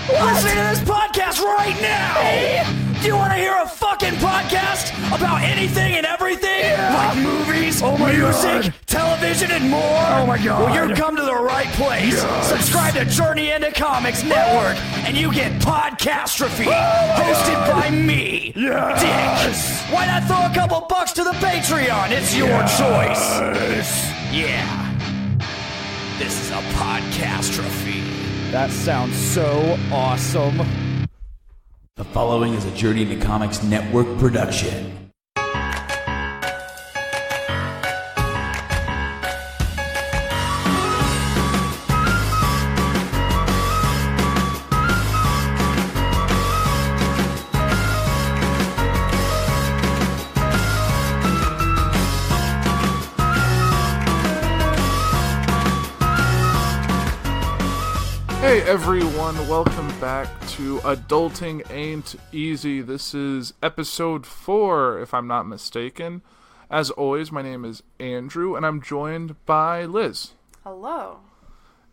Listening to this podcast right now! Do you want to hear a fucking podcast about anything and everything? Yeah. Like movies, music, television, and more? Oh my God. Well, you've come to the right place. Yes. Subscribe to Journey into Comics Network, and you get Podcastrophe, hosted by me, Yes. Dick. Why not throw a couple bucks to the Patreon? It's your choice. Yeah. This is a Podcastrophe. That sounds so awesome. The following is a Journey into Comics Network production. Hey everyone, welcome back to Adulting Ain't Easy. This is episode 4, if I'm not mistaken. As always, my name is Andrew, and I'm joined by Liz. Hello.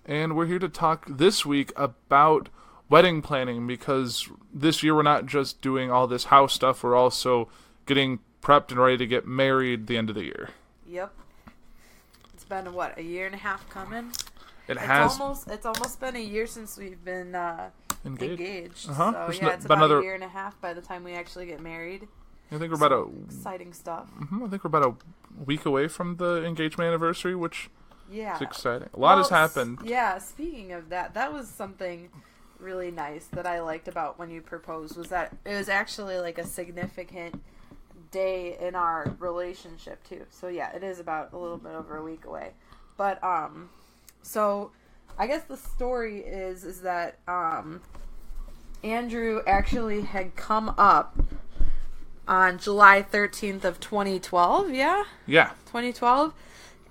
And we're here to talk this week about wedding planning, because this year we're not just doing all this house stuff, we're also getting prepped and ready to get married the end of the year. Yep. It's been, a year and a half coming? It's almost been a year since we've been engaged. Uh-huh. So, it's about a year and a half by the time we actually get married. I think we're about exciting stuff. I think we're about a week away from the engagement anniversary, which is exciting. A lot has happened. Yeah, speaking of that, that was something really nice that I liked about when you proposed, was that it was actually like a significant day in our relationship too. So yeah, it is about a little bit over a week away. But so I guess the story is that Andrew actually had come up on July 13th of 2012, yeah? Yeah. 2012.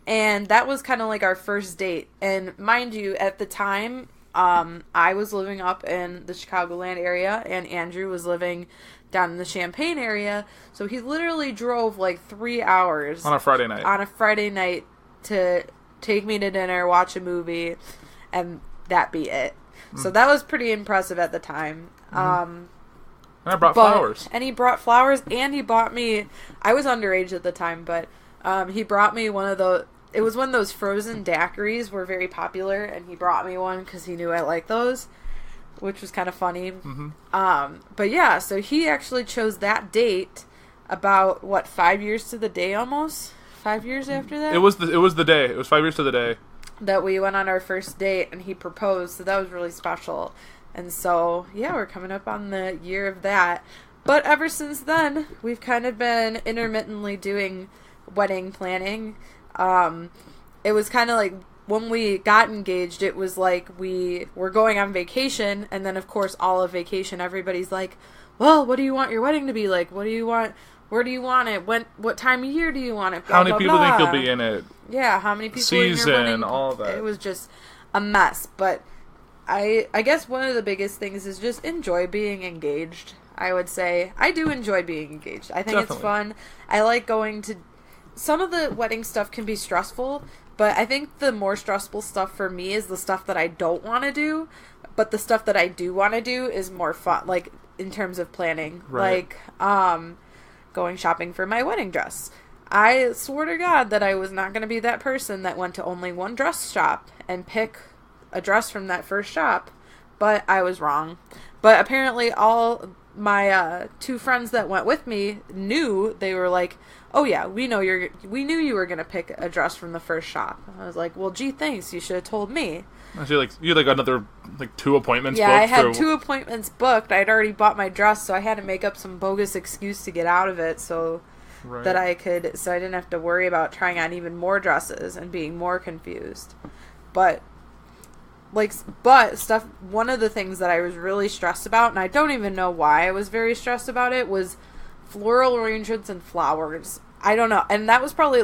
And that was kind of like our first date. And mind you, at the time, I was living up in the Chicagoland area, and Andrew was living down in the Champaign area. So he literally drove like 3 hours. On a Friday night. To take me to dinner, watch a movie, and that be it. So that was pretty impressive at the time. And I brought flowers. And he brought flowers, and he bought me, I was underage at the time, but he brought me it was when those frozen daiquiris were very popular, and he brought me one because he knew I liked those, which was kind of funny. But yeah, so he actually chose that date about, 5 years to the day almost? 5 years after that? It was the day. It was 5 years to the day that we went on our first date, and he proposed, so that was really special. And so, yeah, we're coming up on the year of that. But ever since then, we've kind of been intermittently doing wedding planning. It was kind of like when we got engaged, it was like we were going on vacation, and then, of course, all of vacation, everybody's like, well, what do you want your wedding to be like? What do you want? Where do you want it? What time of year do you want it? Blah, how many blah, people blah. think you'll be in it? Yeah, how many people season, in your wedding? all that. It was just a mess. But I guess one of the biggest things is just enjoy being engaged. I would say I do enjoy being engaged. I think It's fun. I like going to. Some of the wedding stuff can be stressful, but I think the more stressful stuff for me is the stuff that I don't want to do. But the stuff that I do want to do is more fun, like in terms of planning, right. Like going shopping for my wedding dress. I swore to God that I was not going to be that person that went to only one dress shop and pick a dress from that first shop, but I was wrong. But apparently all my 2 friends that went with me knew. They were like, oh yeah, we knew you were going to pick a dress from the first shop. I was like, well, gee, thanks. You should have told me. So you had another 2 appointments booked? Yeah, I had 2 appointments booked. I'd already bought my dress, so I had to make up some bogus excuse to get out of it so that I didn't have to worry about trying on even more dresses and being more confused. But one of the things that I was really stressed about, and I don't even know why I was very stressed about it, was floral arrangements and flowers. I don't know. And that was probably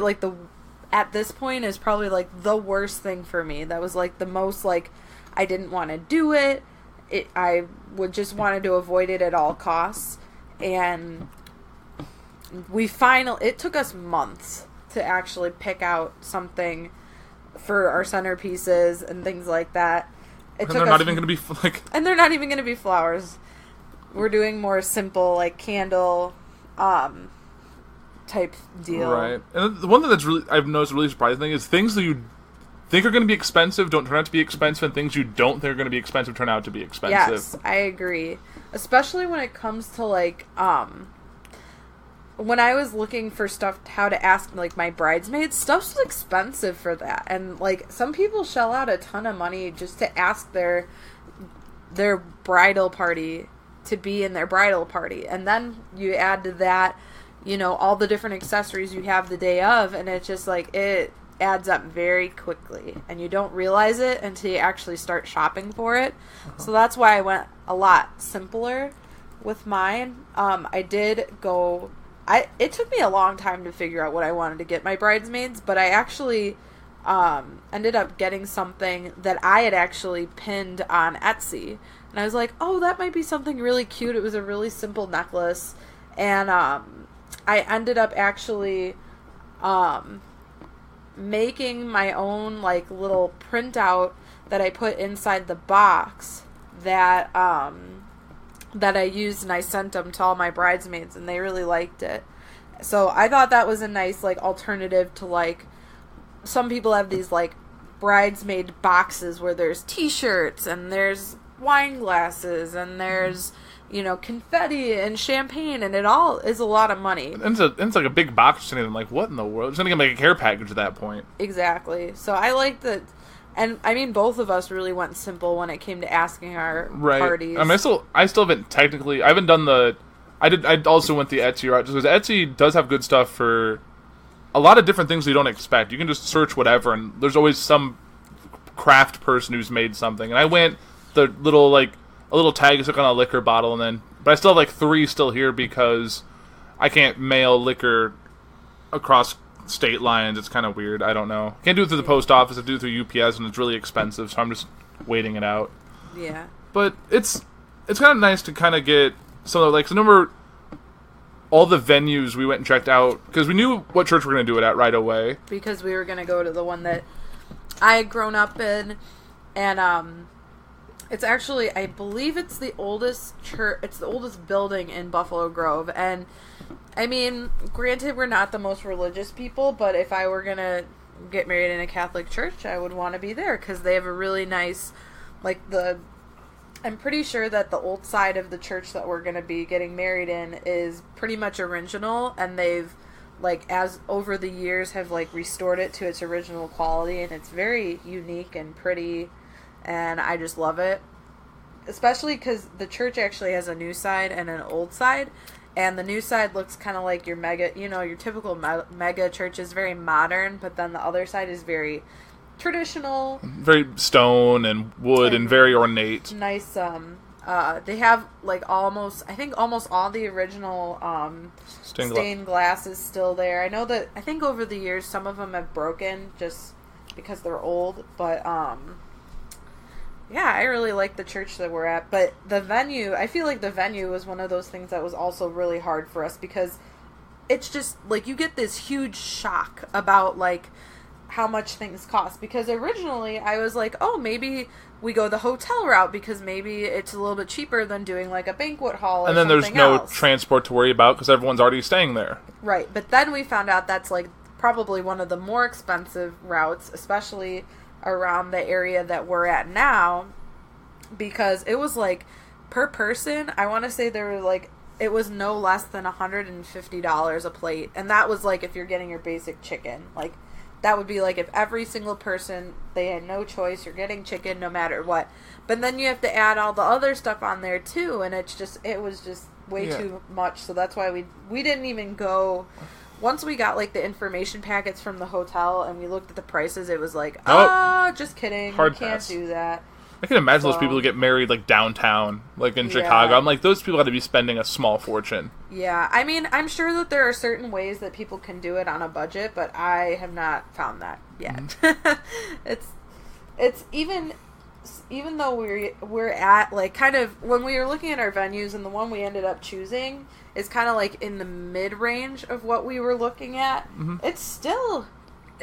at this point is probably the worst thing for me. That was the most I didn't want to do it. I would just wanted to avoid it at all costs. And it took us months to actually pick out something for our centerpieces and things like that. And they're not even going to be like... And they're not even going to be flowers. We're doing more simple, like, candle type deal. Right. And the one thing that's really, I've noticed really surprising is things that you think are going to be expensive don't turn out to be expensive, and things you don't think are going to be expensive turn out to be expensive. Yes, I agree. Especially when it comes to, like, when I was looking for stuff, how to ask, like, my bridesmaids, stuff's expensive for that. And, like, some people shell out a ton of money just to ask their bridal party to be in their bridal party. And then you add to that, you know, all the different accessories you have the day of, and it's just, like, it adds up very quickly. And you don't realize it until you actually start shopping for it. So that's why I went a lot simpler with mine. It took me a long time to figure out what I wanted to get my bridesmaids, but I actually ended up getting something that I had actually pinned on Etsy. And I was like, oh, that might be something really cute. It was a really simple necklace. And I ended up actually making my own, like, little printout that I put inside the box that I used, and I sent them to all my bridesmaids, and they really liked it. So I thought that was a nice, like, alternative to, like, some people have these, like, bridesmaid boxes where there's t-shirts and there's wine glasses and there's, you know, confetti and champagne, and it all is a lot of money. And it's like a big box, and I'm like, what in the world? It's going to get like a care package at that point. Exactly. So I like that. And, I mean, both of us really went simple when it came to asking our parties. I mean, I still haven't technically... I haven't done the... I also went the Etsy route, just because Etsy does have good stuff for a lot of different things you don't expect. You can just search whatever, and there's always some craft person who's made something. And I went the little, like, a little tag stuck on a liquor bottle, and then... But I still have, like, 3 still here because I can't mail liquor across state lines. It's kind of weird. I don't know. Can't do it through the post office. I do it through UPS, and it's really expensive, so I'm just waiting it out. Yeah. But it's kind of nice to kind of get some of, like, so remember all the venues we went and checked out, because we knew what church we were going to do it at right away. Because we were going to go to the one that I had grown up in, and it's actually, I believe it's the oldest church, it's the oldest building in Buffalo Grove, and I mean, granted, we're not the most religious people, but if I were going to get married in a Catholic church, I would want to be there, because they have a really nice, like, I'm pretty sure that the old side of the church that we're going to be getting married in is pretty much original, and they've, like, as over the years have, like, restored it to its original quality, and it's very unique and pretty, and I just love it. Especially because the church actually has a new side and an old side, and the new side looks kind of like your mega, you know, your typical mega church is very modern, but then the other side is very traditional. Very stone and wood and very ornate. Nice, they have, like, almost all the original, stained glass is still there. I think over the years some of them have broken just because they're old, but, yeah, I really like the church that we're at, but the venue, I feel like the venue was one of those things that was also really hard for us, because it's just, like, you get this huge shock about, like, how much things cost, because originally I was like, oh, maybe we go the hotel route, because maybe it's a little bit cheaper than doing, like, a banquet hall or something else. And then there's no transport to worry about, because everyone's already staying there. Right, but then we found out that's, like, probably one of the more expensive routes, especially around the area that we're at now, because it was, like, per person, I want to say there were, like, it was no less than $150 a plate, and that was, like, if you're getting your basic chicken. Like, that would be, like, if every single person, they had no choice, you're getting chicken no matter what. But then you have to add all the other stuff on there, too, and it was just way too much, so that's why we didn't even go. Once we got, like, the information packets from the hotel and we looked at the prices, it was like, just kidding. Hard you can't pass. do that. I can imagine those people who get married, like, downtown, like in Chicago. I'm like, those people got to be spending a small fortune. Yeah, I mean, I'm sure that there are certain ways that people can do it on a budget, but I have not found that yet. It's even though we're at, like, kind of, when we were looking at our venues, and the one we ended up choosing is kind of, like, in the mid-range of what we were looking at, it's still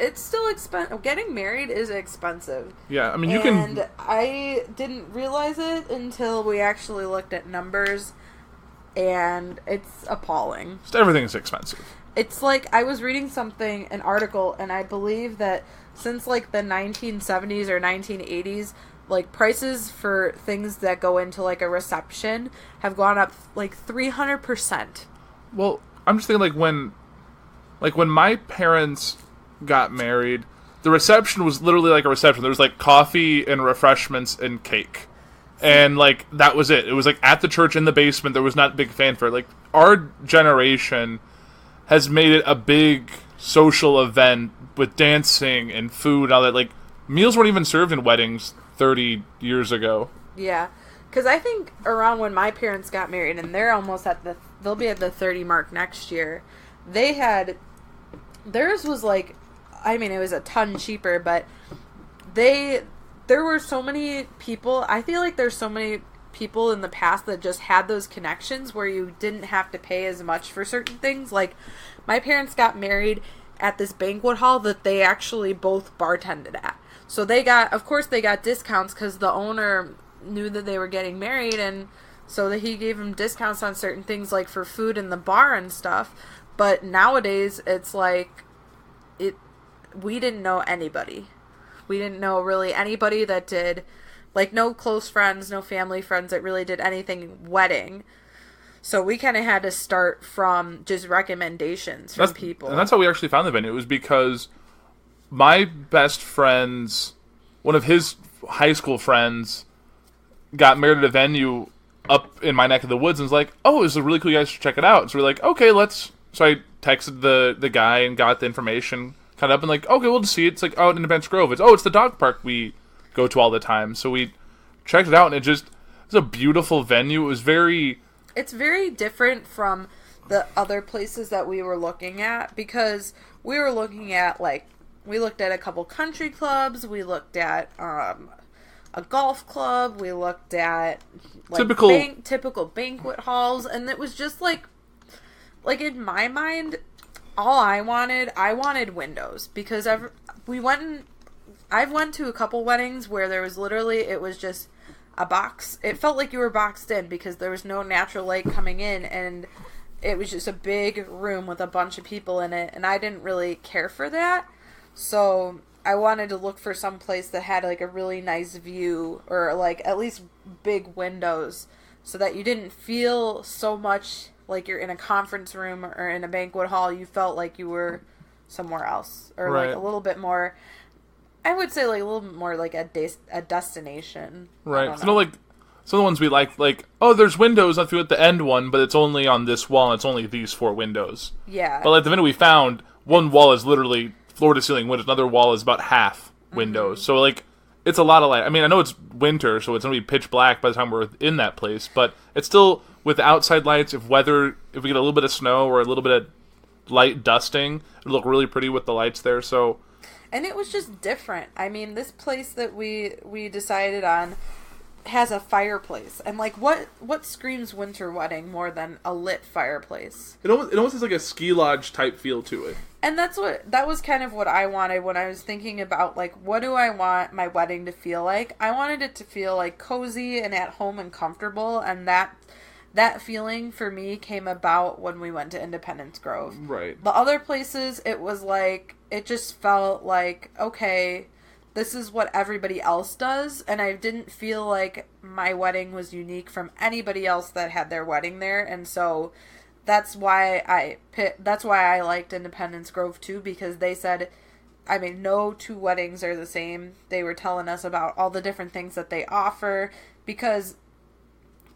it's still expensive. Getting married is expensive. Yeah, I mean, And I didn't realize it until we actually looked at numbers, and it's appalling. Just everything's expensive. It's like, I was reading an article, and I believe that since, like, the 1970s or 1980s, like, prices for things that go into, like, a reception have gone up, like, 300%. Well, I'm just thinking, like, when my parents got married, the reception was literally like a reception. There was, like, coffee and refreshments and cake. And, like, that was it. It was, like, at the church in the basement. There was not big fanfare. Like, our generation has made it a big social event with dancing and food and all that. Like, meals weren't even served in weddings 30 years ago. Yeah. Because I think around when my parents got married, and they're almost they'll be at the 30 mark next year, theirs was like, I mean, it was a ton cheaper, but there were so many people. I feel like there's so many people in the past that just had those connections where you didn't have to pay as much for certain things. Like, my parents got married at this banquet hall that they actually both bartended at. So of course they got discounts because the owner knew that they were getting married, and so that he gave them discounts on certain things, like for food in the bar and stuff. But nowadays, it's like, we didn't know anybody. We didn't know really anybody that did, like, no close friends, no family friends that really did anything wedding. So we kind of had to start from just recommendations from people. And that's how we actually found the venue. It was because my best friend's, one of his high school friends, got married at a venue up in my neck of the woods and was like, oh, this is really cool, you guys should check it out. So we're like, okay, so I texted the guy and got the information, kind of up, and like, okay, we'll just see it. It's like, oh, in Independence Grove. It's the dog park we go to all the time. So we checked it out, and it's a beautiful venue. It's very different from the other places that we were looking at, because we were looking at, like, we looked at a couple country clubs, we looked at a golf club, we looked at, like, typical banquet halls, and it was just like in my mind, all I wanted windows, because I've went to a couple weddings where there was literally, it was just a box. It felt like you were boxed in because there was no natural light coming in, and it was just a big room with a bunch of people in it, and I didn't really care for that. So I wanted to look for some place that had, like, a really nice view, or, like, at least big windows, so that you didn't feel so much like you're in a conference room or in a banquet hall. You felt like you were somewhere else, or right. Like a little bit more, I would say, like a little bit more like a destination. Right. So, like, some of the ones we like, oh, there's windows at the end one, but it's only on this wall, and it's only these 4 windows. Yeah. But, like, the venue we found, one wall is literally floor to ceiling windows, another wall is about half windows. Mm-hmm. So, like, it's a lot of light. I mean, I know it's winter, so it's going to be pitch black by the time we're in that place, but it's still, with outside lights, if we get a little bit of snow or a little bit of light dusting, it'll look really pretty with the lights there, so... And it was just different. I mean, this place that we decided on has a fireplace. And, like, what screams winter wedding more than a lit fireplace? It almost has, like, a ski lodge type feel to it. And that was kind of what I wanted when I was thinking about, like, what do I want my wedding to feel like? I wanted it to feel, like, cozy and at home and comfortable, and that feeling for me came about when we went to Independence Grove. Right. The other places, it was like, it just felt like, okay, this is what everybody else does, and I didn't feel like my wedding was unique from anybody else that had their wedding there, and so that's why I liked Independence Grove too, because they said, I mean, no 2 weddings are the same. They were telling us about all the different things that they offer, because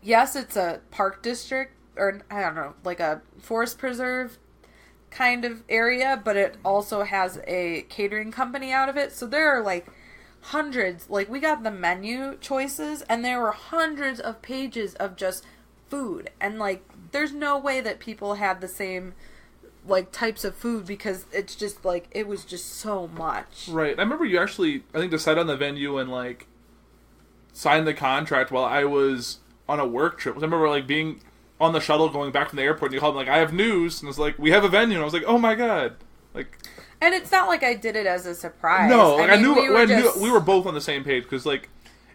yes, it's a park district, or I don't know, like a forest preserve kind of area, but it also has a catering company out of it. So there are, like, hundreds, like, we got the menu choices, and there were hundreds of pages of just food. And, like, there's no way that people had the same, like, types of food, because it's just, like, it was just so much. Right. I remember you actually, I think, decided on the venue and, like, signed the contract while I was on a work trip. I remember, like, being on the shuttle going back from the airport, and you called me, like, I have news, and it's like, we have a venue, and I was like, oh my god. Like, And it's not like I did it as a surprise. No, like, I mean, knew we were both on the same page because like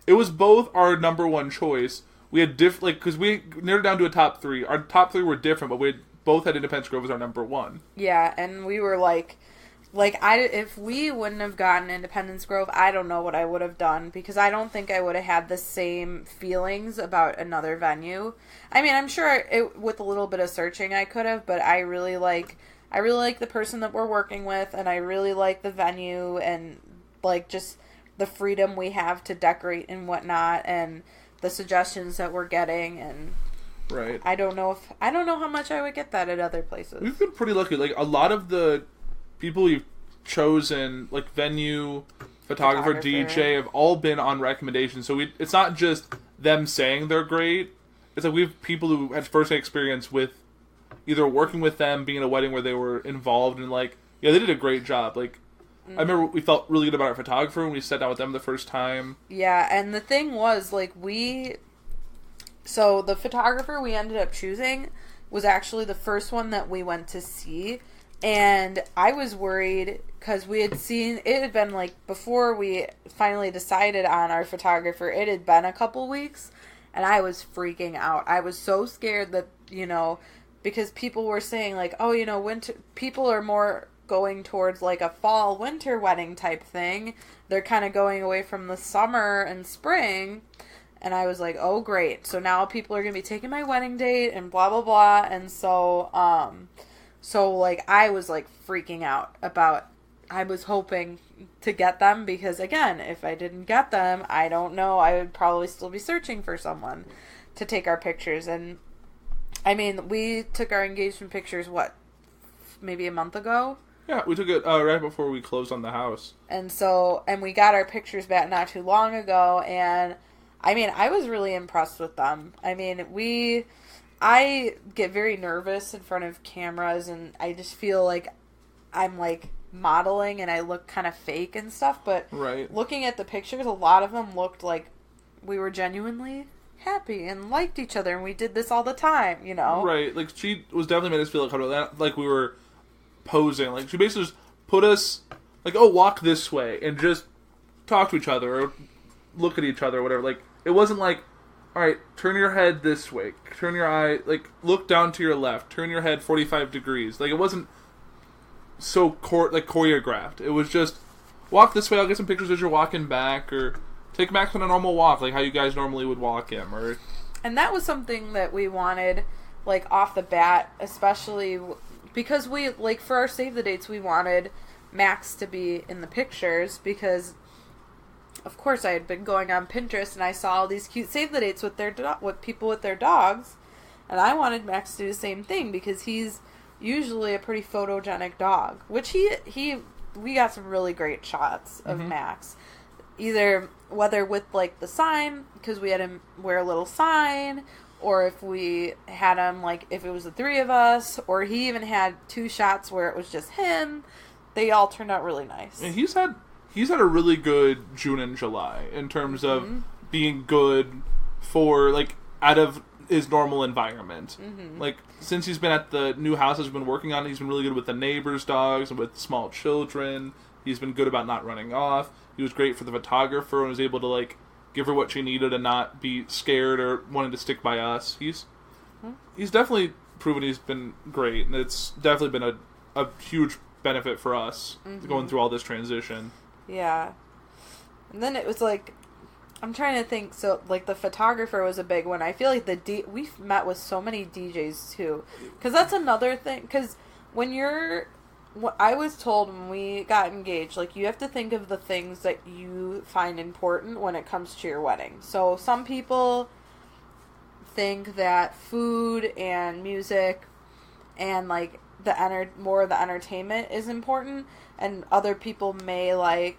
it was both our number one choice. We had because we narrowed it down to a top 3. Our top 3 were different, but we both had Independence Grove as our number 1. Yeah, and we were like if we wouldn't have gotten Independence Grove, I don't know what I would have done because I don't think I would have had the same feelings about another venue. I mean, I'm sure with a little bit of searching I could have, but I really like the person that we're working with, and I really like the venue and like just the freedom we have to decorate and whatnot, and the suggestions that we're getting, and right. I don't know how much I would get that at other places. We've been pretty lucky. Like a lot of the people we've chosen, like venue, photographer, DJ, have all been on recommendation. So it's not just them saying they're great. It's like we have people who had first-hand experience with either working with them, being at a wedding where they were involved, and like, yeah, they did a great job. Like, I remember we felt really good about our photographer when we sat down with them the first time. Yeah, and the thing was, like, so the photographer we ended up choosing was actually the first one that we went to see. And I was worried because we had seen, it had been like, before we finally decided on our photographer, it had been a couple weeks, and I was freaking out. I was so scared that, because people were saying like, oh, winter, people are more going towards like a fall winter wedding type thing. They're kind of going away from the summer and spring. And I was like, oh, great. So now people are going to be taking my wedding date and blah, blah, blah. And so, like, I was, like, freaking out about, I was hoping to get them because, again, if I didn't get them, I don't know, I would probably still be searching for someone to take our pictures. And, I mean, we took our engagement pictures, maybe a month ago? Yeah, we took it right before we closed on the house. And we got our pictures back not too long ago, and, I mean, I was really impressed with them. I mean, I get very nervous in front of cameras, and I just feel like I'm, like, modeling, and I look kind of fake and stuff, but right. Looking at the pictures, a lot of them looked like we were genuinely happy and liked each other, and we did this all the time, Right, like, she was definitely made us feel like we were posing. Like, she basically just put us, like, oh, walk this way, and just talk to each other, or look at each other, or whatever. Like, it wasn't like, alright, turn your head this way, turn your eye, like, look down to your left, turn your head 45 degrees. Like, it wasn't so, choreographed. It was just, walk this way, I'll get some pictures as you're walking back, or take Max on a normal walk, like how you guys normally would walk him, or... And that was something that we wanted, like, off the bat, especially because we, like, for our save the dates, we wanted Max to be in the pictures, because... Of course, I had been going on Pinterest, and I saw all these cute save the dates with with people with their dogs, and I wanted Max to do the same thing because he's usually a pretty photogenic dog. Which we got some really great shots of Max, whether with like the sign because we had him wear a little sign, or if we had him like if it was the 3 of us, or he even had 2 shots where it was just him. They all turned out really nice. And he's had a really good June and July in terms of being good for, like, out of his normal environment. Like, since he's been at the new house he's been working on, he's been really good with the neighbors' dogs and with small children. He's been good about not running off. He was great for the photographer and was able to, like, give her what she needed and not be scared or wanting to stick by us. He's definitely proven he's been great, and it's definitely been a huge benefit for us going through all this transition. Yeah. And then it was like, I'm trying to think, so, like, the photographer was a big one. I feel like we've met with so many DJs, too. Because that's another thing, because I was told when we got engaged, like, you have to think of the things that you find important when it comes to your wedding. So, some people think that food and music and, like, more of the entertainment is important, and other people may like,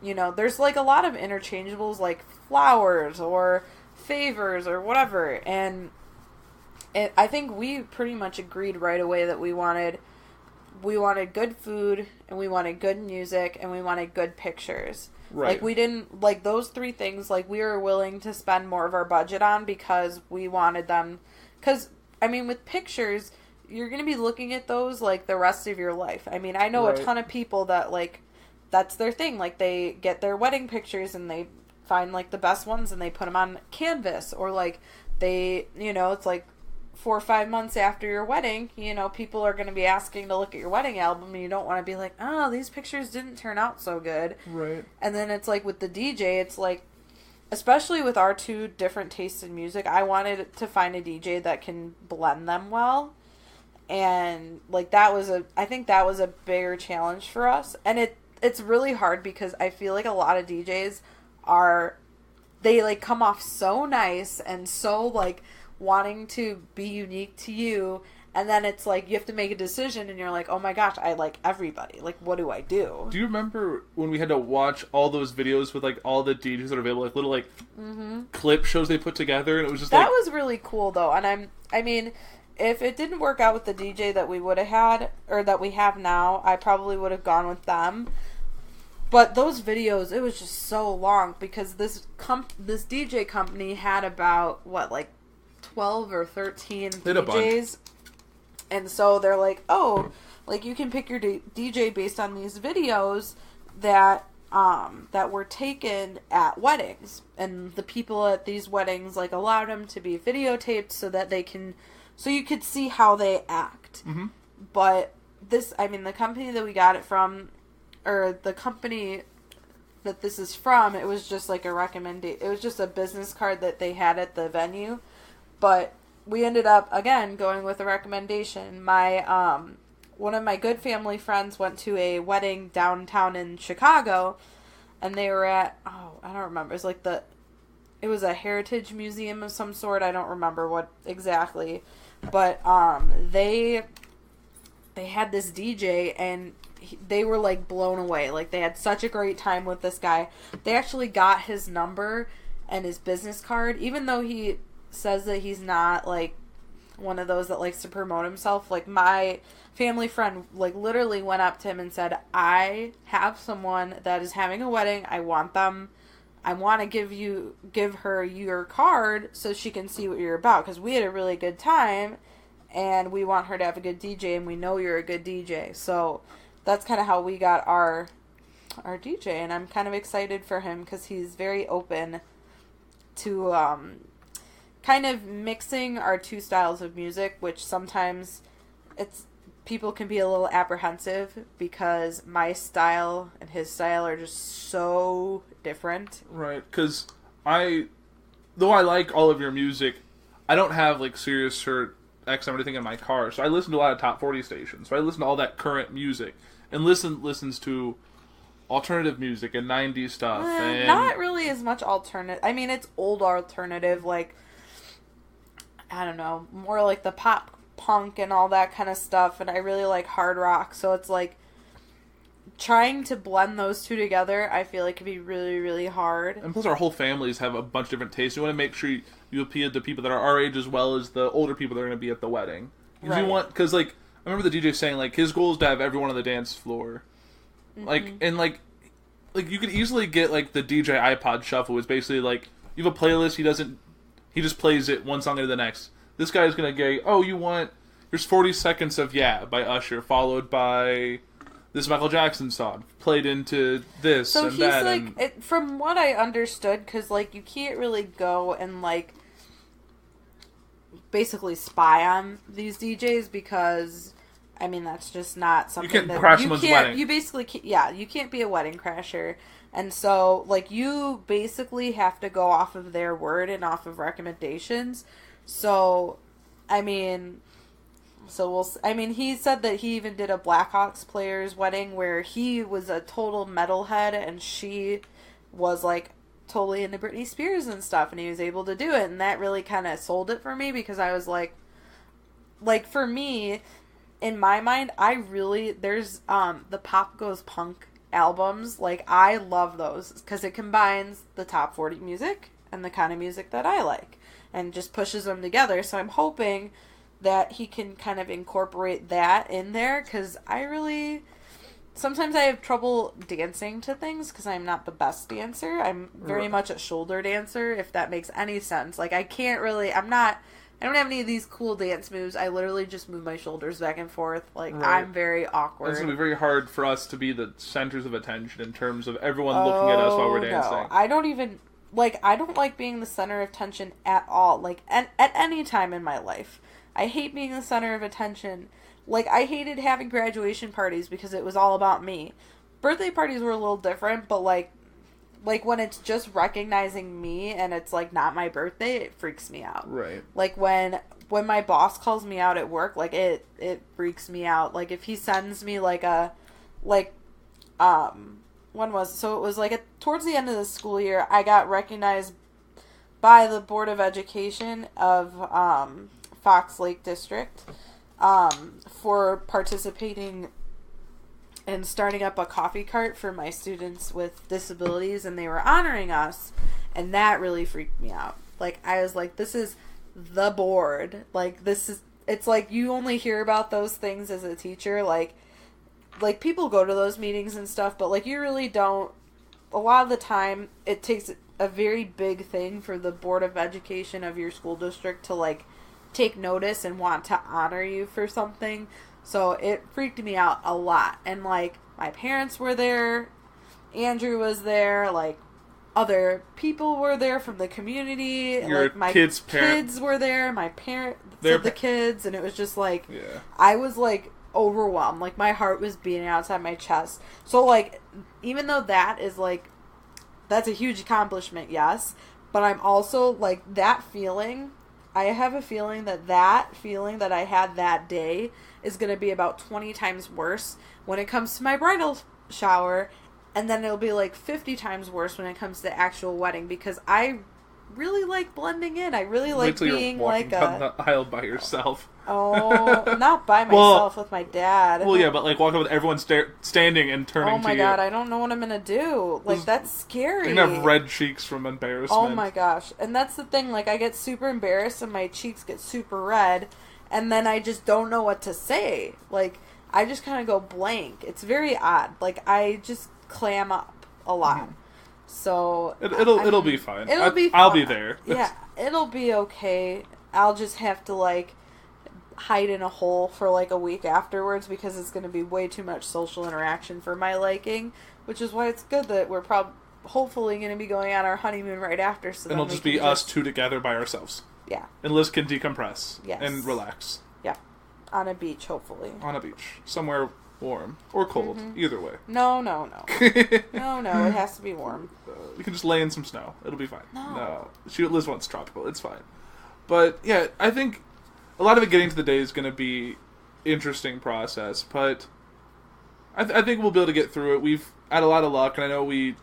there's like a lot of interchangeables like flowers or favors or whatever, and I think we pretty much agreed right away that we wanted good food, and we wanted good music, and we wanted good pictures. Right. Like, we didn't, like, those 3 things, like, we were willing to spend more of our budget on because we wanted them, because, I mean, with pictures, you're going to be looking at those, like, the rest of your life. I mean, I know Right. a ton of people that, like, that's their thing. Like, they get their wedding pictures and they find, like, the best ones and they put them on canvas. Or, like, they, you know, it's like 4 or 5 months after your wedding, you know, people are going to be asking to look at your wedding album and you don't want to be like, oh, these pictures didn't turn out so good. Right. And then it's like with the DJ, it's like, especially with our two different tastes in music, I wanted to find a DJ that can blend them well. And like I think that was a bigger challenge for us. And it's really hard because I feel like a lot of DJs they like come off so nice and so like wanting to be unique to you, and then it's like you have to make a decision and you're like, oh my gosh, I like everybody, like what do I do? Do you remember when we had to watch all those videos with like all the DJs that are available, like little like clip shows they put together, and it was just That like was really cool though. And I mean, if it didn't work out with the DJ that we would have had or that we have now, I probably would have gone with them. But those videos, it was just so long because this DJ company had about like 12 or 13 DJs. And so they're like, oh, like you can pick your DJ based on these videos that were taken at weddings. And the people at these weddings like allowed them to be videotaped so you could see how they act. Mm-hmm. But the company that we got it from, or the company that this is from, it was just like it was just a business card that they had at the venue. But we ended up, again, going with a recommendation. One of my good family friends went to a wedding downtown in Chicago, and they were at, I don't remember. It was a heritage museum of some sort. I don't remember what exactly. But they had this DJ, and they were like blown away. Like they had such a great time with this guy. They actually got his number and his business card, even though he says that he's not like one of those that likes to promote himself. Like my family friend like literally went up to him and said, I have someone that is having a wedding. I want to give her your card so she can see what you're about, because we had a really good time and we want her to have a good DJ, and we know you're a good DJ. So that's kind of how we got our DJ, and I'm kind of excited for him because he's very open to kind of mixing our two styles of music, which sometimes people can be a little apprehensive because my style and his style are just so different. right, because though I like all of your music, I don't have like Sirius or XM or anything in my car, so I listen to a lot of top 40 stations. So I listen to all that current music, and listens to alternative music and 90s stuff. And Not really as much alternative. I mean, it's old alternative, like, I don't know, more like the pop punk and all that kind of stuff, and I really like hard rock, so it's like trying to blend those two together, I feel like, could be really, really hard. And plus, our whole families have a bunch of different tastes. You want to make sure you appeal to people that are our age as well as the older people that are going to be at the wedding. Because like, I remember the DJ saying like his goal is to have everyone on the dance floor. Mm-hmm. Like you could easily get like the DJ iPod shuffle. It's basically like you have a playlist. He just plays it one song into the next. This guy's gonna get, here's 40 seconds of Yeah by Usher, followed by this Michael Jackson song, played into this so and he's that. Like, from what I understood, because like you can't really go and like basically spy on these DJs because, I mean, that's just not something you can't crash someone's wedding. You basically can't, you can't be a wedding crasher. And so, like, you basically have to go off of their word and off of recommendations. So, I mean, he said that he even did a Blackhawks player's wedding where he was a total metalhead and she was, like, totally into Britney Spears and stuff, and he was able to do it. And that really kind of sold it for me because I was like, for me, in my mind, there's the Pop Goes Punk albums, like, I love those because it combines the top 40 music and the kind of music that I like and just pushes them together. So I'm hoping that he can kind of incorporate that in there, because sometimes I have trouble dancing to things because I'm not the best dancer. I'm very much a shoulder dancer, if that makes any sense. Like, I'm not I don't have any of these cool dance moves. I literally just move my shoulders back and forth. Like, Right. I'm very awkward. It's going to be very hard for us to be the centers of attention in terms of everyone looking at us while we're dancing. No. I don't even, like, I don't like being the center of attention at all. Like, at any time in my life. I hate being the center of attention. Like, I hated having graduation parties because it was all about me. Birthday parties were a little different, but, like when it's just recognizing me and it's, like, not my birthday, it freaks me out. Right. Like, when my boss calls me out at work, like, it freaks me out. Like, if he sends me, like, when was, so it was, like, towards the end of the school year, I got recognized by the Board of Education of, Fox Lake District, for participating and starting up a coffee cart for my students with disabilities, and they were honoring us, and that really freaked me out. Like, I was like, this is the board. Like, it's like, you only hear about those things as a teacher, like people go to those meetings and stuff, but, like, you really don't, a lot of the time, it takes a very big thing for the Board of Education of your school district to, like, take notice and want to honor you for something. So it freaked me out a lot. And, like, my parents were there, Andrew was there, like, other people were there from the community. Your like, my kids' were there, my parents of the kids, and it was just, like, Yeah. I was, like, overwhelmed. Like, my heart was beating outside my chest. So, like, even though that is, like, that's a huge accomplishment, yes, but I'm also, like, that feeling, I have a feeling that feeling that I had that day is going to be about 20 times worse when it comes to my bridal shower, and then it'll be like 50 times worse when it comes to the actual wedding, because I really like blending in. I really like being like down the aisle by yourself. Oh, not by myself, with my dad. Well, yeah, but, like, walking with everyone standing and turning to you. Oh my god, I don't know what I'm gonna do. Like, that's scary. You're gonna have red cheeks from embarrassment. Oh my gosh. And that's the thing, like, I get super embarrassed and my cheeks get super red, and then I just don't know what to say. Like, I just kind of go blank. It's very odd. Like, I just clam up a lot. Mm-hmm. So It'll be fine. Be fine. I'll be there. Yeah, it'll be okay. I'll just have to, like, hide in a hole for, like, a week afterwards, because it's going to be way too much social interaction for my liking, which is why it's good that we're hopefully going to be going on our honeymoon right after. So and it'll just be us two together by ourselves. Yeah. And Liz can decompress. Yes. And relax. Yeah. On a beach, hopefully. On a beach. Somewhere warm. Or cold. Either way. No. No, it has to be warm. We can just lay in some snow. It'll be fine. No. Liz wants tropical. It's fine. But, yeah, I think a lot of it getting to the day is going to be interesting process, but I think we'll be able to get through it. We've had a lot of luck, and I know we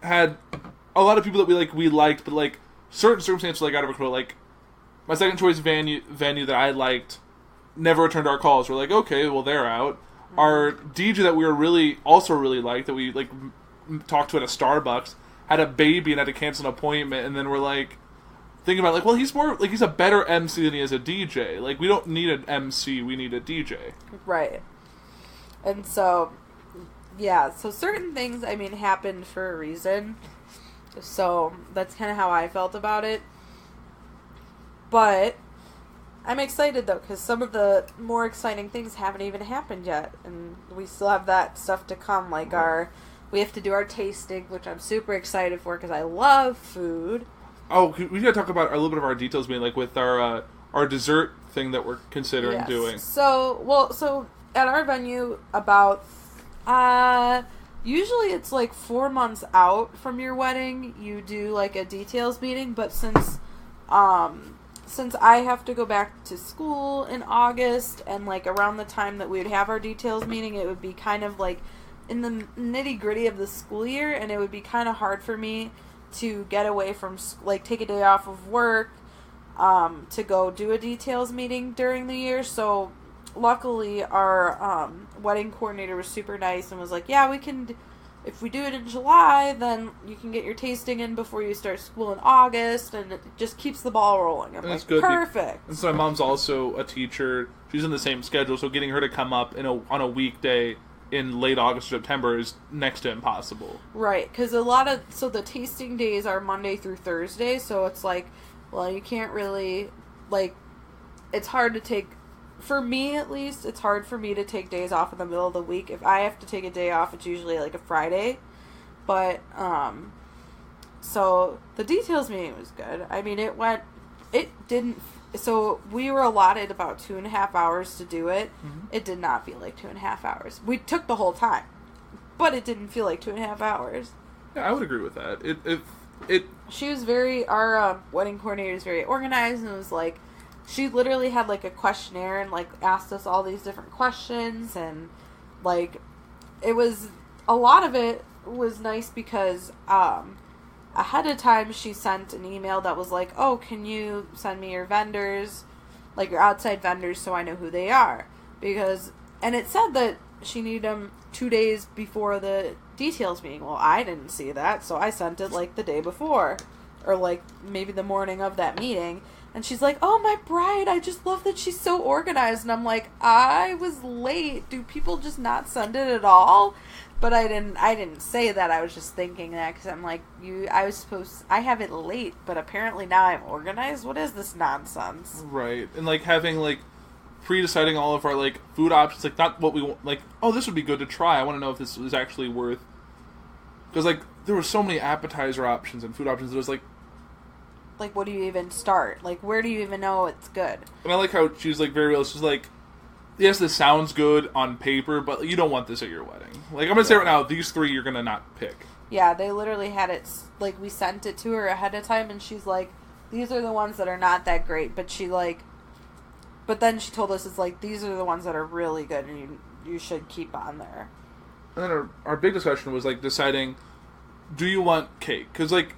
had a lot of people that we liked, but, like, certain circumstances, like, out of our control, like, my second choice venue that I liked never returned our calls. We're like, okay, well, they're out. Mm-hmm. Our DJ that we were really liked, that we, like, talked to at a Starbucks, had a baby and had to cancel an appointment, and then we're like, thinking about, like, well, he's more, like, he's a better MC than he is a DJ. Like, we don't need an MC, we need a DJ. Right. And so, yeah, so certain things, I mean, happened for a reason. So, that's kind of how I felt about it. But I'm excited, though, because some of the more exciting things haven't even happened yet. And we still have that stuff to come, like we have to do our tasting, which I'm super excited for, because I love food. Oh, we gotta talk about a little bit of our details, being like with our dessert thing that we're considering doing. So at our venue, about usually it's like 4 months out from your wedding, you do like a details meeting. But since I have to go back to school in August, and like around the time that we would have our details meeting, it would be kind of like in the nitty gritty of the school year, and it would be kind of hard for me to get away from, like, take a day off of work to go do a details meeting during the year. So luckily our wedding coordinator was super nice and was like, yeah, we can, if we do it in July, then you can get your tasting in before you start school in August, and it just keeps the ball rolling. I'm like, perfect. And so my mom's also a teacher. She's in the same schedule, so getting her to come up on a weekday in late August or September is next to impossible. Right, because so the tasting days are Monday through Thursday, so it's like, well, you can't really like, it's hard to take, for me at least, it's hard for me to take days off in the middle of the week. If I have to take a day off, it's usually like a Friday. But, so the details meeting was good. I mean, so we were allotted about 2.5 hours to do it. Mm-hmm. It did not feel like 2.5 hours. We took the whole time, but it didn't feel like 2.5 hours. Yeah, I would agree with that. She was our wedding coordinator was very organized, and it was like, she literally had like a questionnaire and like asked us all these different questions, and like, it was, a lot of it was nice because, ahead of time she sent an email that was like, oh, can you send me your vendors, like your outside vendors, so I know who they are, and it said that she needed them 2 days before the details meeting. Well, I didn't see that, so I sent it like the day before, or like maybe the morning of that meeting. And she's like, oh, my bride, I just love that she's so organized. And I'm like, I was late. Do people just not send it at all? But I didn't say that. I was just thinking that because I'm like, I have it late, but apparently now I'm organized. What is this nonsense? Right. And like having like pre-deciding all of our like food options, like not what we want, like, oh, this would be good to try. I want to know if this is actually worth, because like there were so many appetizer options and food options. It was like, what do you even start? Like, where do you even know it's good? And I like how she was like very real. She's like, yes, this sounds good on paper, but you don't want this at your wedding. Like, I'm gonna say right now, these 3 you're gonna not pick. Yeah, they literally had it, like, we sent it to her ahead of time, and she's like, these are the ones that are not that great, but then she told us, it's like, these are the ones that are really good, and you should keep on there. And then our big discussion was, like, deciding, do you want cake? Because, like,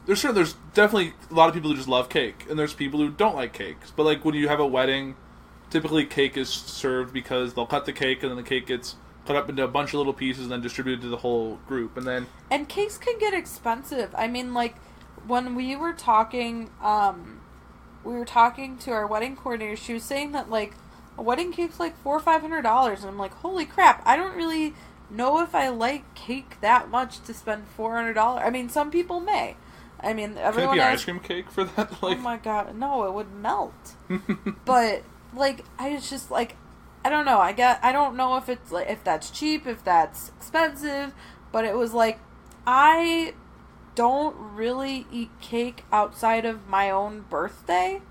there's definitely a lot of people who just love cake, and there's people who don't like cakes. But, like, when you have a wedding, typically cake is served because they'll cut the cake, and then the cake gets cut up into a bunch of little pieces and then distributed to the whole group. And cakes can get expensive. I mean, like, when we were talking to our wedding coordinator, she was saying that, like, a wedding cake's like $400 or $500, and I'm like, holy crap, I don't really know if I like cake that much to spend $400. I mean, some people may. I mean, everyone can it be ice cream cake for that? Like, oh my god, no, it would melt. But, like, I was just like, I don't know. I don't know if it's like, if that's cheap, if that's expensive, but it was like, I don't really eat cake outside of my own birthday,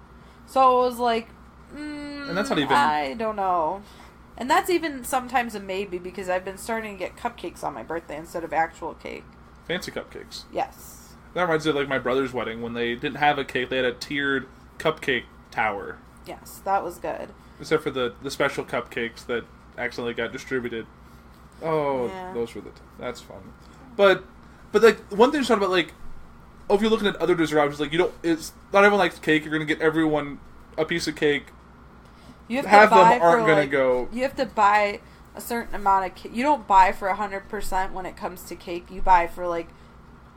so it was like, and that's not even, I don't know. And that's even sometimes a maybe, because I've been starting to get cupcakes on my birthday instead of actual cake. Fancy cupcakes. Yes. That reminds me of like my brother's wedding when they didn't have a cake; they had a tiered cupcake tower. Yes, that was good. Except for the special cupcakes that accidentally got distributed. Oh, yeah. Those were that's fun. But like one thing to talk about, like, if you're looking at other dessert options, like it's not everyone likes cake. You're gonna get everyone a piece of cake. You have half to buy them aren't gonna like, go. You have to buy a certain amount of cake. You don't buy for 100% when it comes to cake. You buy for like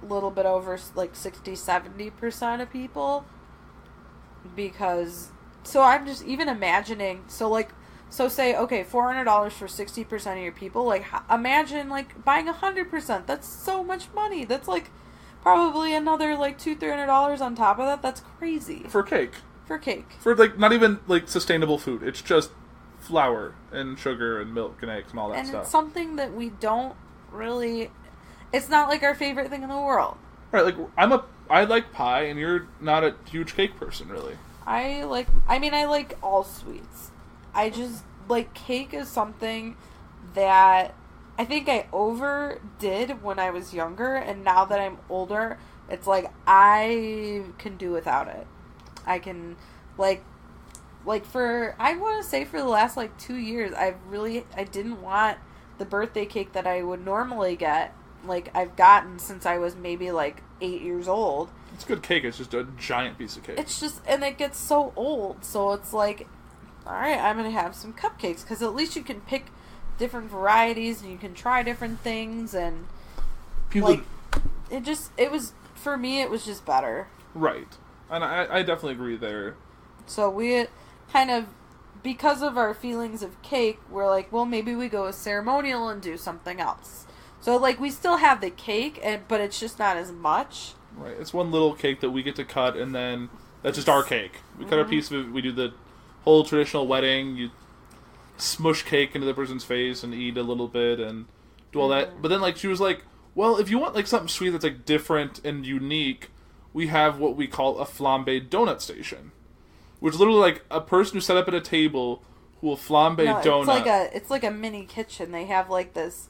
a little bit over like 60-70% of people, because. So I'm just even imagining, so say, okay, $400 for 60% of your people, like, imagine, like, buying 100%, that's so much money, that's, like, probably another, like, $200-300 on top of that, that's crazy. For cake. For, like, not even, like, sustainable food, it's just flour and sugar and milk and eggs and all that stuff. And it's something that we don't really, it's not, like, our favorite thing in the world. Right, like, I like pie, and you're not a huge cake person, really. I like all sweets. I just, like, cake is something that I think I overdid when I was younger, and now that I'm older, it's like, I can do without it. I can, I want to say for the last, 2 years, I didn't want the birthday cake that I would normally get, like, I've gotten since I was maybe, 8 years old. It's good cake. It's just a giant piece of cake. It's just, and it gets so old. So it's like, all right, I'm going to have some cupcakes. Because at least you can pick different varieties and you can try different things. And, for me, it was just better. Right. And I definitely agree there. So we kind of, because of our feelings of cake, we're like, well, maybe we go with ceremonial and do something else. So, we still have the cake, but it's just not as much. Right, it's one little cake that we get to cut, and then That's just our cake. We cut our piece of it. We do the whole traditional wedding. You smush cake into the person's face and eat a little bit and do all that. But then, like, she was like, well, if you want, like, something sweet that's, like, different and unique, we have what we call a flambe donut station. Which is literally, like, a person who set up at a table who will flambe donut. It's like a mini kitchen. They have, like, this,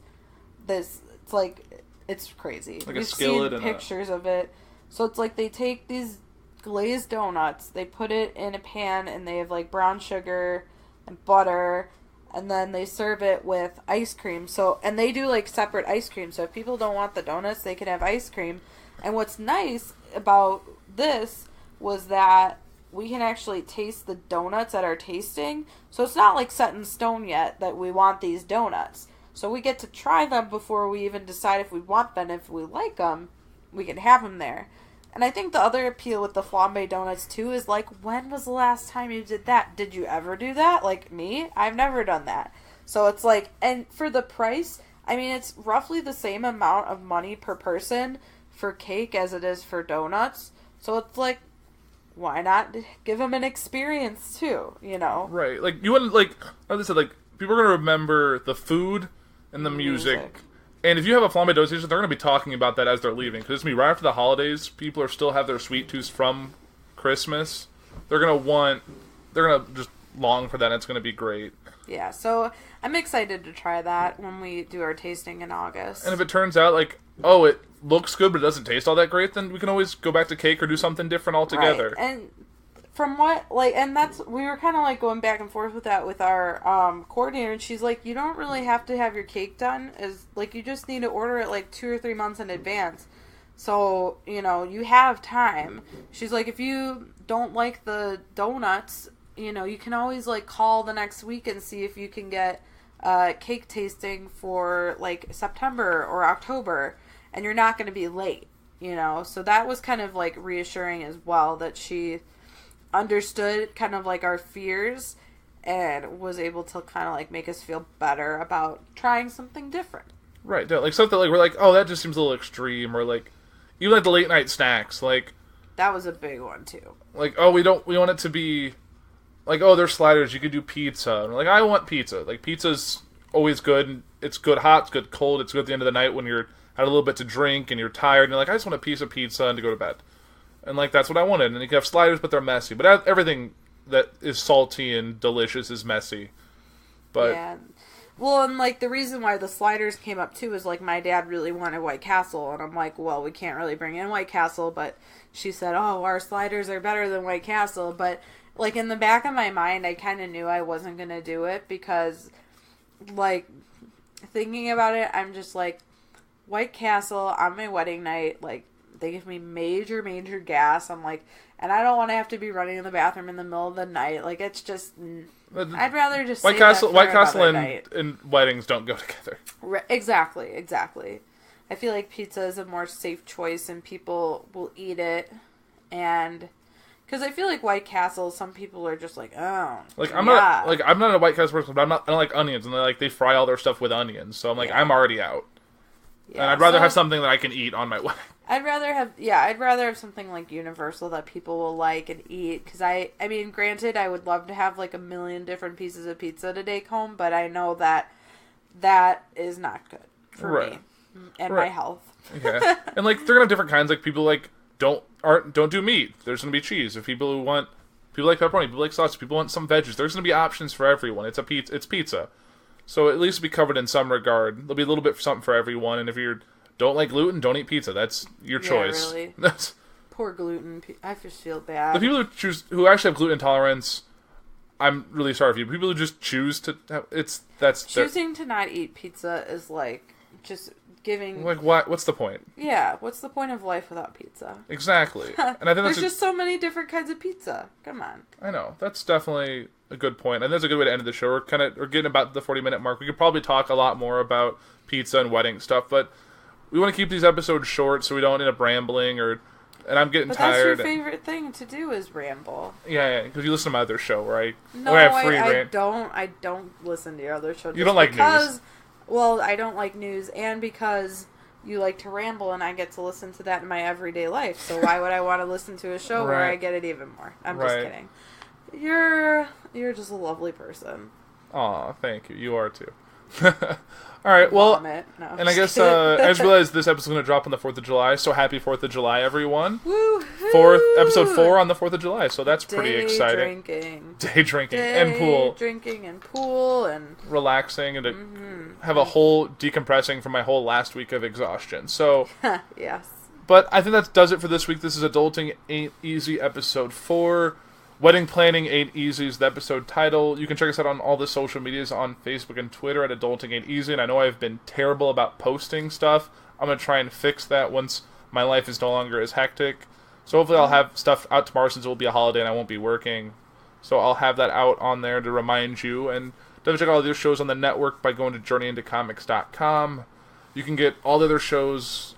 it's like, it's crazy. Like a skillet and pictures of it. So it's like they take these glazed donuts, they put it in a pan, and they have, like, brown sugar and butter, and then they serve it with ice cream. So, and they do, like, separate ice cream. So if people don't want the donuts, they can have ice cream. And what's nice about this was that we can actually taste the donuts at our tasting. So it's not, like, set in stone yet that we want these donuts. So we get to try them before we even decide if we want them. If we like them, we can have them there. And I think the other appeal with the flambe donuts, too, is, like, when was the last time you did that? Did you ever do that? Like, me? I've never done that. So it's like, and for the price, I mean, it's roughly the same amount of money per person for cake as it is for donuts. So it's like, why not give them an experience, too, you know? Right. Like, you wouldn't, like I said, like, people are going to remember the food and the music. And if you have a flambe donut station, they're going to be talking about that as they're leaving. Because it's going to be right after the holidays. People are still have their sweet tooths from Christmas. They're going to just long for that, and it's going to be great. Yeah, so I'm excited to try that when we do our tasting in August. And if it turns out, like, oh, it looks good, but it doesn't taste all that great, then we can always go back to cake or do something different altogether. Right. And from what, like, and that's, we were kind of, like, going back and forth with that with our coordinator, and she's like, you don't really have to have your cake done, like, you just need to order it, like, 2 or 3 months in advance. So, you know, you have time. She's like, if you don't like the donuts, you know, you can always, like, call the next week and see if you can get cake tasting for, like, September or October, and you're not going to be late, you know. So that was kind of, like, reassuring as well, that she understood kind of, like, our fears and was able to kind of, like, make us feel better about trying something different. Right. Like, something like, we're like, oh, that just seems a little extreme, or, like, even, like, the late night snacks, like... That was a big one, too. Like, oh, we want it to be... Like, oh, there's sliders, you could do pizza. And we're like, I want pizza. Like, pizza's always good. It's good hot, it's good cold, it's good at the end of the night when you're had a little bit to drink and you're tired. And you're like, I just want a piece of pizza and to go to bed. And, like, that's what I wanted. And you can have sliders, but they're messy. But everything that is salty and delicious is messy. But... Yeah. Well, and, like, the reason why the sliders came up, too, is, like, my dad really wanted White Castle. And I'm like, well, we can't really bring in White Castle. But she said, oh, our sliders are better than White Castle. But... Like, in the back of my mind, I kind of knew I wasn't going to do it because, like, thinking about it, I'm just like, White Castle on my wedding night, like, they give me major, major gas. I'm like, and I don't want to have to be running in the bathroom in the middle of the night. Like, it's just, I'd rather just White Castle and weddings don't go together. Exactly. I feel like pizza is a more safe choice and people will eat it, and... Because I feel like White Castle, some people are just like, oh, like I'm not a White Castle person, but I don't like onions, and they fry all their stuff with onions, so I'm like, I'm already out. Yeah, and I'd rather have something that I can eat on my wedding. I'd rather have something like universal that people will like and eat. Because I mean, granted, I would love to have like 1 million different pieces of pizza to take home, but I know that is not good for me and my health. Okay, and like they're gonna have different kinds. Like people like. Don't do meat. There's going to be cheese. If people like pepperoni, people like sausage, people want some veggies. There's going to be options for everyone. It's pizza. So at least be covered in some regard. There'll be a little bit for something for everyone. And if you don't like gluten, don't eat pizza. That's your choice. Really. Poor gluten. I just feel bad. The people who actually have gluten intolerance, I'm really sorry for you. People who just choose to have, choosing to not eat pizza is like just giving... Like, what's the point? Yeah, what's the point of life without pizza? Exactly. And I think there's just so many different kinds of pizza. Come on. I know. That's definitely a good point. And that's a good way to end the show. We're getting about the 40-minute mark. We could probably talk a lot more about pizza and wedding stuff, but we want to keep these episodes short so we don't end up rambling and I'm getting tired. That's your favorite thing to do is ramble. Yeah, because you listen to my other show where I don't listen to your other show. You don't like news. Well, I don't like news, and because you like to ramble, and I get to listen to that in my everyday life. So why would I want to listen to a show where Right. I get it even more? I'm Right. just kidding. You're just a lovely person. Aw, thank you. You are too. All right, well, Vomit. No, I'm and I just guess kidding. I just realized this episode's going to drop on the 4th of July, so happy 4th of July, everyone. Woo-hoo! Episode 4 on the 4th of July, so that's pretty Day exciting. Drinking. Day drinking Day and pool. drinking and pool and Relaxing and to have a whole decompressing from my whole last week of exhaustion. So, yes. but I think that does it for this week. This is Adulting Ain't Easy, episode 4. Wedding Planning Ain't Easy is the episode title. You can check us out on all the social medias on Facebook and Twitter at Adulting Ain't Easy. And I know I've been terrible about posting stuff. I'm going to try and fix that once my life is no longer as hectic. So hopefully I'll have stuff out tomorrow since it will be a holiday and I won't be working. So I'll have that out on there to remind you. And definitely check out all the other shows on the network by going to journeyintocomics.com. You can get all the other shows,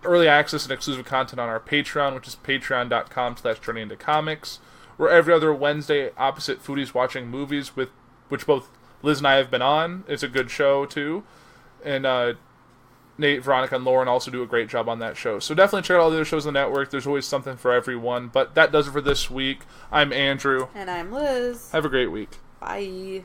early access and exclusive content on our Patreon, which is patreon.com/journeyintocomics. We're every other Wednesday opposite Foodies Watching Movies, with which both Liz and I have been on. It's a good show, too. And Nate, Veronica, and Lauren also do a great job on that show. So definitely check out all the other shows on the network. There's always something for everyone. But that does it for this week. I'm Andrew. And I'm Liz. Have a great week. Bye.